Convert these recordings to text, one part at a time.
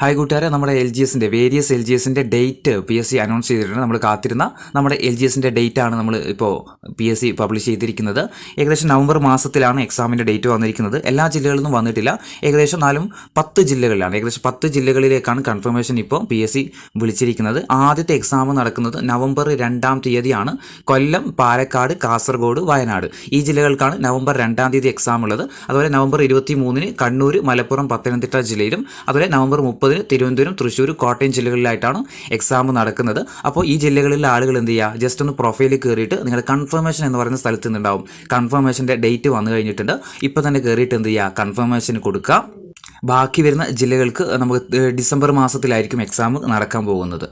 Hi കൂട്ടുകാരെ, നമ്മുടെ various L G എസിൻ്റെ date P S C announce ചെയ്തിട്ടുണ്ട്. നമ്മൾ കാത്തിരുന്ന നമ്മുടെ എൽ ജി എസിൻ്റെ ഡേറ്റ് ആണ് നമ്മൾ ഇപ്പോൾ പി എസ് സി പബ്ലിഷ് ചെയ്തിരിക്കുന്നത്. ഏകദേശം നവംബർ മാസത്തിലാണ് എക്സാമിൻ്റെ ഡേറ്റ് വന്നിരിക്കുന്നത്. എല്ലാ ജില്ലകളിൽ നിന്നും വന്നിട്ടില്ല. ഏകദേശം 10 ജില്ലകളിലാണ്. ഏകദേശം 10 ജില്ലകളിലേക്കാണ് കൺഫർമേഷൻ ഇപ്പോൾ പി എസ് സി വിളിച്ചിരിക്കുന്നത്. ആദ്യത്തെ എക്സാം നടക്കുന്നത് നവംബർ 2-ാം തീയതിയാണ്. കൊല്ലം, പാലക്കാട്, കാസർഗോഡ്, വയനാട് ഈ ജില്ലകൾക്കാണ് നവംബർ 2-ാം തീയതി എക്സാം ഉള്ളത്. അതുപോലെ നവംബർ 23-ന് കണ്ണൂർ, മലപ്പുറം, പത്തനംതിട്ട ജില്ലയിലും, അതുപോലെ നവംബർ 30-ന് തിരുവനന്തപുരം, തൃശ്ശൂർ, കോട്ടയം ജില്ലകളിലായിട്ടാണ് എക്സാം നടക്കുന്നത്. അപ്പോൾ ഈ ജില്ലകളിലെ ആളുകൾ എന്ത് ചെയ്യുക, ജസ്റ്റ് ഒന്ന് പ്രൊഫൈലിൽ കയറിയിട്ട് നിങ്ങളുടെ കൺഫർമേഷൻ എന്ന് പറയുന്ന സ്ഥലത്ത് നിന്നുണ്ടാവും. കൺഫർമേഷൻ്റെ ഡേറ്റ് വന്നു കഴിഞ്ഞിട്ടുണ്ട്. ഇപ്പോൾ തന്നെ കയറിയിട്ട് എന്ത് ചെയ്യുക, കൺഫർമേഷൻ കൊടുക്കുക. ബാക്കി വരുന്ന ജില്ലകൾക്ക് നമുക്ക് ഡിസംബർ മാസത്തിലായിരിക്കും എക്സാം നടക്കാൻ പോകുന്നത്.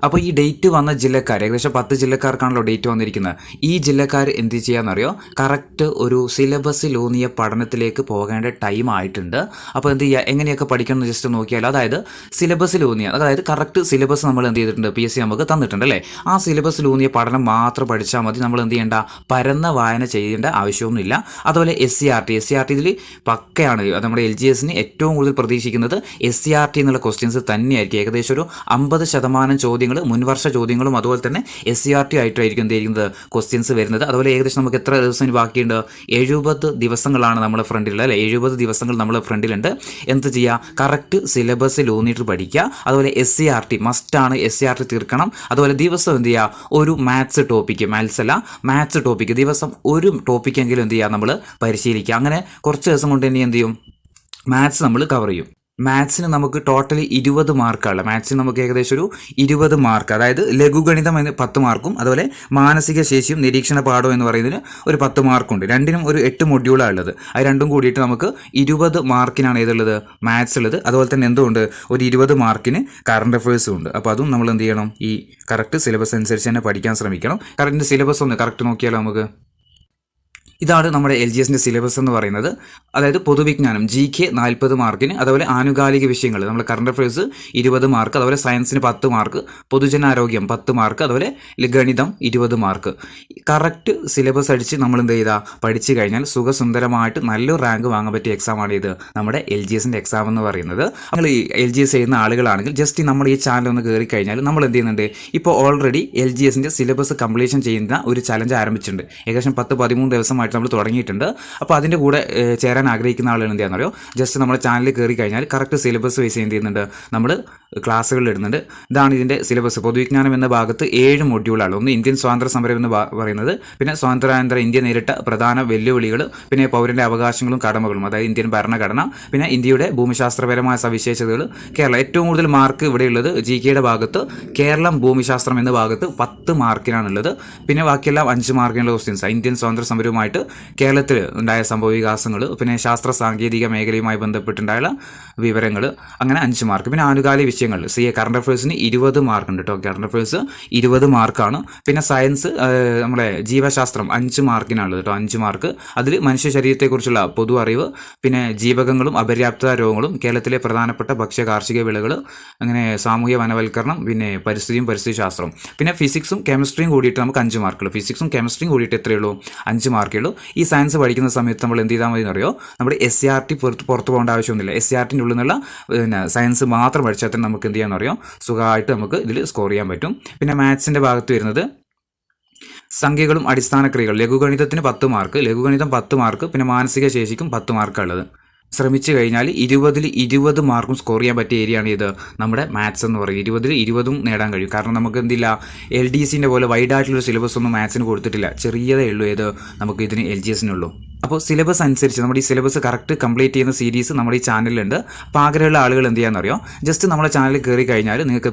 അപ്പോൾ ഈ ഡേറ്റ് വന്ന ജില്ലക്കാർ, ഏകദേശം 10 ജില്ലക്കാർക്കാണല്ലോ ഡേറ്റ് വന്നിരിക്കുന്നത്. ഈ ജില്ലക്കാർ എന്ത് ചെയ്യാമെന്നറിയോ, കറക്റ്റ് ഒരു സിലബസിലൂന്നിയ പഠനത്തിലേക്ക് പോകേണ്ട ടൈം ആയിട്ടുണ്ട്. അപ്പോൾ എന്ത് ചെയ്യുക, എങ്ങനെയൊക്കെ പഠിക്കണം എന്ന് ജസ്റ്റ് നോക്കിയാൽ, അതായത് സിലബസിലൂന്നിയ, അതായത് കറക്റ്റ് സിലബസ് നമ്മൾ എന്ത് ചെയ്തിട്ടുണ്ട്, പി എസ് സി നമുക്ക് തന്നിട്ടുണ്ട് അല്ലേ. ആ സിലബസിലൂന്നിയ പഠനം മാത്രം പഠിച്ചാൽ മതി. നമ്മൾ എന്ത് ചെയ്യേണ്ട, പരന്ന വായന ചെയ്യേണ്ട ആവശ്യമൊന്നുമില്ല. അതുപോലെ SCRT ഇതിൽ പക്കയാണ്. നമ്മുടെ LGSന് ഏറ്റവും കൂടുതൽ പ്രതീക്ഷിക്കുന്നത് SCRT എന്നുള്ള ക്വസ്റ്റ്യൻസ് തന്നെയായിരിക്കും. ഏകദേശം ഒരു 50% ചോദ്യങ്ങൾ മുൻവർഷ ചോദ്യങ്ങളും അതുപോലെ തന്നെ SCRT ആയിട്ടായിരിക്കും എന്ത് ചെയ്യുന്നത്, ക്വസ്റ്റ്യൻസ് വരുന്നത്. അതുപോലെ ഏകദേശം നമുക്ക് എത്ര ദിവസം ബാക്കിയുണ്ട്, 70 ദിവസങ്ങളാണ് നമ്മുടെ ഫ്രണ്ടിലുള്ളത് അല്ലേ. 70 ദിവസങ്ങൾ നമ്മുടെ ഫ്രണ്ടിലുണ്ട്. എന്ത് ചെയ്യുക, കറക്റ്റ് സിലബസിൽ ഊന്നിയിട്ട് പഠിക്കുക. അതുപോലെ SCRT മസ്റ്റാണ്, SCRT തീർക്കണം. അതുപോലെ ദിവസം എന്ത് ചെയ്യുക, ഒരു മാത്സ് ടോപ്പിക്ക് ദിവസം ഒരു ടോപ്പിക്കെങ്കിലും എന്ത് ചെയ്യുക, നമ്മൾ പരിശീലിക്കുക. അങ്ങനെ കുറച്ച് ദിവസം കൊണ്ട് തന്നെ എന്ത് ചെയ്യും, മാത്സ് നമ്മൾ കവർ ചെയ്യും. മാത്സിന് നമുക്ക് ടോട്ടലി 20 മാർക്കാണ്. മാത്സിന് നമുക്ക് ഏകദേശം ഒരു 20 മാർക്ക്, അതായത് ലഘുഗണിതം 10 മാർക്കും അതുപോലെ മാനസിക ശേഷിയും നിരീക്ഷണ പാഠവും എന്ന് പറയുന്നതിന് ഒരു 10 മാർക്കുണ്ട്. രണ്ടിനും ഒരു 8 മൊഡ്യൂളാണ് ഉള്ളത്. അത് രണ്ടും കൂടിയിട്ട് നമുക്ക് 20 മാർക്കിനാണ് ഏതുള്ളത്, മാത്സ് ഉള്ളത്. അതുപോലെ തന്നെ എന്തുകൊണ്ട്, ഒരു 20 മാർക്കിന് കറണ്ട് അഫയേഴ്സും ഉണ്ട്. അപ്പോൾ അതും നമ്മൾ എന്ത് ചെയ്യണം, ഈ കറക്റ്റ് സിലബസ് അനുസരിച്ച് തന്നെ പഠിക്കാൻ ശ്രമിക്കണം. കറക്റ്റ് സിലബസ് ഒന്ന് കറക്റ്റ് നോക്കിയാലോ നമുക്ക്. ഇതാണ് നമ്മുടെ LGSൻ്റെ സിലബസ് എന്ന് പറയുന്നത്. അതായത് പൊതുവിജ്ഞാനം GK 40 മാർക്കിന്, അതുപോലെ ആനുകാലിക വിഷയങ്ങൾ നമ്മൾ കറണ്ട് അഫയേഴ്സ് 20 മാർക്ക്, അതുപോലെ സയൻസിന് 10 മാർക്ക്, പൊതുജനാരോഗ്യം 10 മാർക്ക്, അതുപോലെ ഗണിതം 20 മാർക്ക്. കറക്റ്റ് സിലബസ് അടിച്ച് നമ്മൾ എന്ത് ചെയ്താൽ പഠിച്ചു കഴിഞ്ഞാൽ സുഖസുന്ദരമായിട്ട് നല്ലൊരു റാങ്ക് വാങ്ങാൻ പറ്റിയ എക്സാമാണ് ഇത് നമ്മുടെ LGSൻ്റെ എക്സാം എന്ന് പറയുന്നത്. നിങ്ങൾ ഈ LGS ചെയ്യുന്ന ആളുകളാണെങ്കിൽ ജസ്റ്റ് നമ്മൾ ഈ ചാനൽ ഒന്ന് കയറി കഴിഞ്ഞാൽ നമ്മൾ എന്ത് ചെയ്യുന്നുണ്ട്, ഇപ്പോൾ ഓൾറെഡി LGSൻ്റെ സിലബസ് കംപ്ലീഷൻ ചെയ്യുന്ന ഒരു ചലഞ്ച് ആരംഭിച്ചിട്ടുണ്ട്. ഏകദേശം 10-13 ദിവസമായിട്ട് നമ്മൾ തുടങ്ങിയിട്ടുണ്ട്. അപ്പോൾ അതിൻ്റെ കൂടെ ചേരാൻ ആഗ്രഹിക്കുന്ന ആളുകൾ എന്ത് ചെയ്യാണെന്നറിയോ, ജസ്റ്റ് നമ്മുടെ ചാനലിൽ കയറി കഴിഞ്ഞാൽ കറക്റ്റ് സിലബസ് വൈസ് എന്ത് ചെയ്യുന്നുണ്ട്, നമ്മൾ ക്ലാസ്സുകൾ ഇടുന്നുണ്ട്. ഇതാണ് ഇതിൻ്റെ സിലബസ്. പൊതുവിജ്ഞാനം എന്ന ഭാഗത്ത് 7 മൊഡ്യൂളാണ്. ഒന്ന് ഇന്ത്യൻ സ്വാതന്ത്ര്യ സമരം എന്ന് പറയുന്നത്, പിന്നെ സ്വാതന്ത്ര്യാനന്തര ഇന്ത്യ നേരിട്ട പ്രധാന വെല്ലുവിളികൾ, പിന്നെ പൗരൻ്റെ അവകാശങ്ങളും കടമകളും, അതായത് ഇന്ത്യൻ ഭരണഘടന, പിന്നെ ഇന്ത്യയുടെ ഭൂമിശാസ്ത്രപരമായ സവിശേഷതകൾ, കേരളം. ഏറ്റവും കൂടുതൽ മാർക്ക് ഇവിടെയുള്ളത് GKയുടെ ഭാഗത്ത് കേരളം ഭൂമിശാസ്ത്രം എന്ന ഭാഗത്ത് 10 മാർക്കിനാണുള്ളത്. പിന്നെ ബാക്കിയെല്ലാം 5 മാർക്കിനുള്ള ക്വസ്റ്റ്യൻസ്. ഇന്ത്യൻ സ്വാതന്ത്ര്യ സമരവുമായിട്ട് കേരളത്തിൽ ഉണ്ടായ സംഭവ വികാസങ്ങൾ, പിന്നെ ശാസ്ത്ര സാങ്കേതിക മേഖലയുമായി ബന്ധപ്പെട്ടുണ്ടായ വിവരങ്ങൾ, അങ്ങനെ 5 മാർക്ക്. പിന്നെ ആനുകാലിക വിഷയങ്ങൾ CA കറണ്ട് അഫയേഴ്സിന് 20 മാർക്ക് ഉണ്ട് കേട്ടോ. കറണ്ട് അഫയേഴ്സ് 20 മാർക്കാണ്. പിന്നെ സയൻസ്, നമ്മുടെ ജീവശാസ്ത്രം 5 മാർക്കിനാണുള്ളത് കേട്ടോ. 5 മാർക്ക്. അതിൽ മനുഷ്യ ശരീരത്തെക്കുറിച്ചുള്ള പൊതു അറിവ്, പിന്നെ ജീവകങ്ങളും അപര്യാപ്തത രോഗങ്ങളും, കേരളത്തിലെ പ്രധാനപ്പെട്ട ഭക്ഷ്യ കാർഷിക വിളകൾ, അങ്ങനെ സാമൂഹ്യ വനവൽക്കരണം, പിന്നെ പരിസ്ഥിതിയും പരിസ്ഥിതി ശാസ്ത്രവും. പിന്നെ ഫിസിക്സും കെമിസ്ട്രിയും കൂടിയിട്ട് നമുക്ക് 5 മാർക്കുള്ളൂ. ഫിസിക്സും കെമിസ്ട്രിയും കൂടിയിട്ട് എത്രയേ ഉള്ളൂ, 5 മാർക്കേ ഉള്ളൂ. ഈ സയൻസ് പഠിക്കുന്ന സമയത്ത് നമ്മൾ എന്ത് ചെയ്താൽ മതി എന്നറിയോ, നമ്മുടെ SCRT പുറത്ത് പോകേണ്ട ആവശ്യമൊന്നുമില്ല. SCRTൻ്റെ ഉള്ളിൽ നിന്നുള്ള പിന്നെ സയൻസ് മാത്രം പഠിച്ചാൽ തന്നെ നമുക്ക് എന്ത് ചെയ്യാമെന്നറിയോ, സുഖമായിട്ട് നമുക്ക് ഇതിൽ സ്കോർ ചെയ്യാൻ പറ്റും. പിന്നെ മാത്സിൻ്റെ ഭാഗത്ത് വരുന്നത് സംഖ്യകളും അടിസ്ഥാന ക്രിയകൾ. ലഘുഗണിതത്തിന് 10 മാർക്ക്, ലഘുഗണിതം 10 മാർക്ക്, പിന്നെ മാനസിക ശേഷിക്കും 10 മാർക്കുള്ളത്. ശ്രമിച്ചു കഴിഞ്ഞാൽ 20-ൽ 20 മാർക്കും സ്കോർ ചെയ്യാൻ പറ്റിയ ഏരിയയാണ് ഇത് നമ്മുടെ മാത്സ് എന്ന് പറയും. 20-ൽ 20 നേടാൻ കഴിയും. കാരണം നമുക്ക് എന്തില്ല, LDCൻ്റെ പോലെ വൈഡായിട്ടുള്ളൊരു സിലബസ് ഒന്നും മാത്സിന് കൊടുത്തിട്ടില്ല. ചെറിയതേ ഉള്ളൂ ഏത് നമുക്ക് ഇതിന് LGSനുള്ളൂ. അപ്പോൾ സിലബസ് അനുസരിച്ച് നമ്മുടെ ഈ സിലബസ് കറക്റ്റ് കംപ്ലീറ്റ് ചെയ്യുന്ന സീരീസ് നമ്മുടെ ഈ ചാനലിലുണ്ട്. അപ്പോൾ ആഗ്രഹമുള്ള ആളുകൾ എന്ത് ചെയ്യാമെന്നറിയോ, ജസ്റ്റ് നമ്മുടെ ചാനലിൽ കയറി കഴിഞ്ഞാൽ നിങ്ങൾക്ക്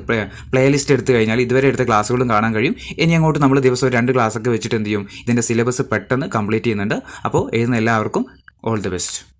പ്ലേലിസ്റ്റ് എടുത്തു കഴിഞ്ഞാൽ ഇതുവരെ എടുത്ത ക്ലാസ്സുകളും കാണാൻ കഴിയും. ഇനി അങ്ങോട്ട് നമ്മൾ ദിവസം 2 ക്ലാസ്സൊക്കെ വെച്ചിട്ട് എന്ത് ചെയ്യും, ഇതിൻ്റെ സിലബസ് പെട്ടെന്ന് കംപ്ലീറ്റ് ചെയ്യുന്നുണ്ട്. അപ്പോൾ എഴുതുന്ന എല്ലാവർക്കും ഓൾ ദി ബെസ്റ്റ്.